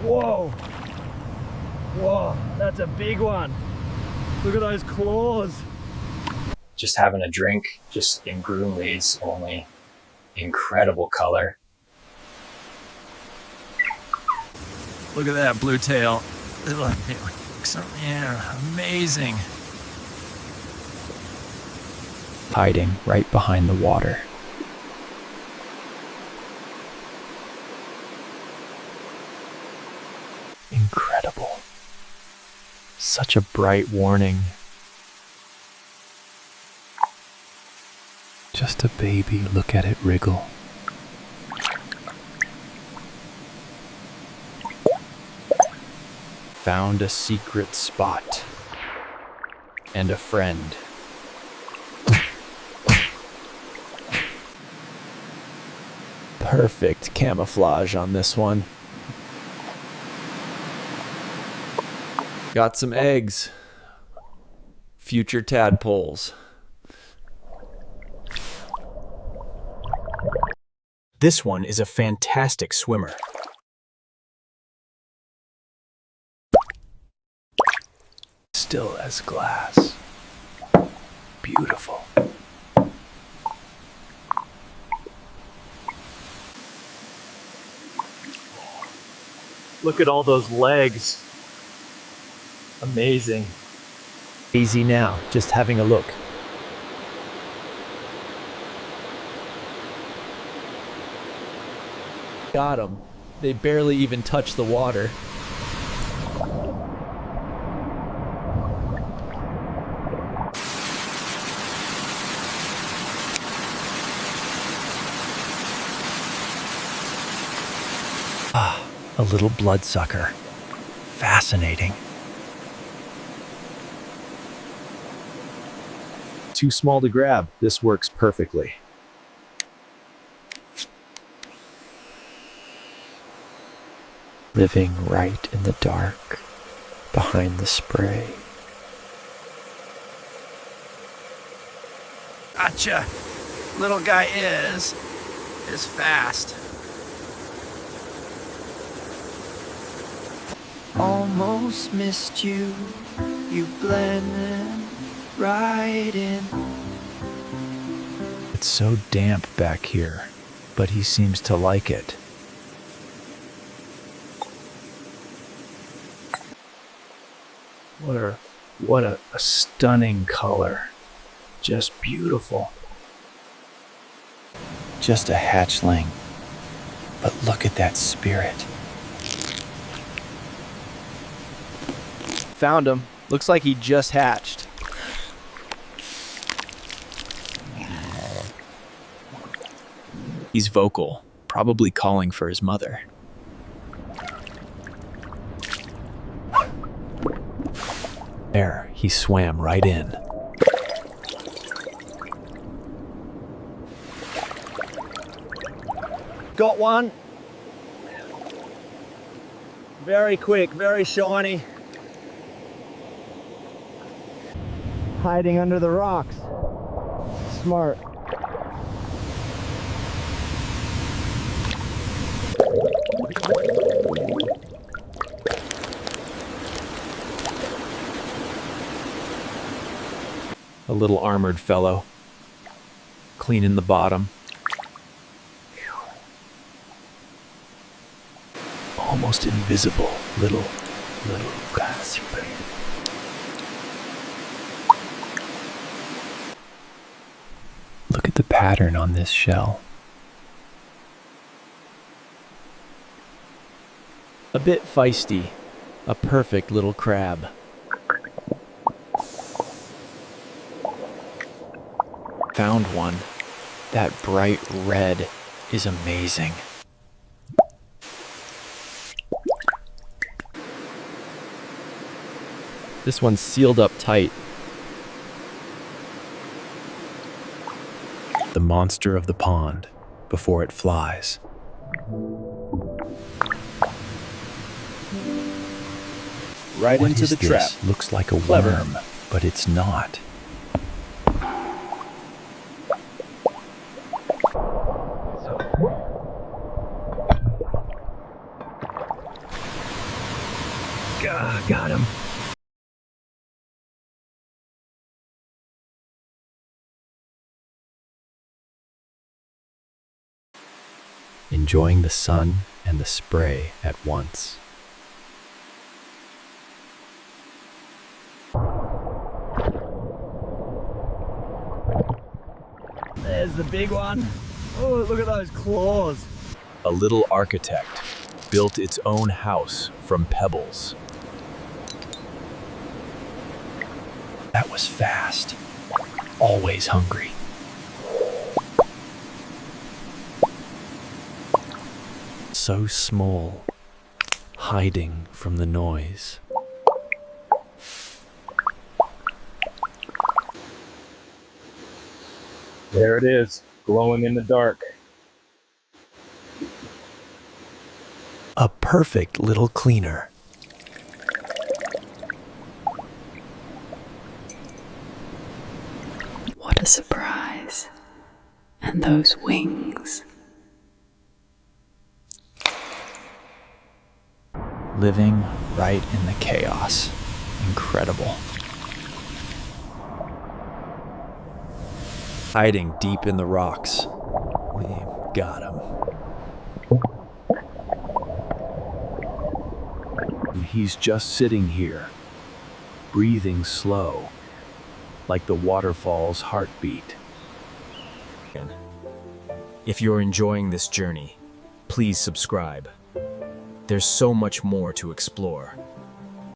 Whoa. Whoa, that's a big one. Look at those claws. Just having a drink, just in broom leads only. Incredible color. Look at that blue tail. It looks, yeah, amazing. Hiding right behind the water. Incredible. Such a bright warning. Just a baby, look at it wriggle. Found a secret spot. And a friend. Perfect camouflage on this one. Got some eggs. Future tadpoles. This one is a fantastic swimmer. Still as glass. Beautiful. Look at all those legs. Amazing. Easy now, just having a look. Got them. They barely even touch the water. Ah, a little bloodsucker. Fascinating. Too small to grab. This works perfectly. Living right in the dark, behind the spray. Gotcha. Little guy is fast. Almost missed you, you blended right in. It's so damp back here, but he seems to like it. What a stunning color. Just beautiful. Just a hatchling. But look at that spirit. Found him. Looks like he just hatched. He's vocal, probably calling for his mother. There, he swam right in. Got one. Very quick, very shiny. Hiding under the rocks. Smart. A little armored fellow. Cleaning the bottom. Almost invisible, little guys. Look at the pattern on this shell. A bit feisty. A perfect little crab. Found one. That bright red is amazing. This one's sealed up tight. The monster of the pond before it flies. Right What into is the this? trap. Looks like a Clever. worm, but it's not. Got him. Enjoying the sun and the spray at once. There's the big one. Oh, look at those claws. A little architect built its own house from pebbles. That was fast. Always hungry. So small, hiding from the noise. There it is, glowing in the dark. A perfect little cleaner. What a surprise. And those wings. Living right in the chaos. Incredible. Hiding deep in the rocks. We got him. And he's just sitting here, breathing slow, like the waterfall's heartbeat. If you're enjoying this journey, please subscribe. There's so much more to explore.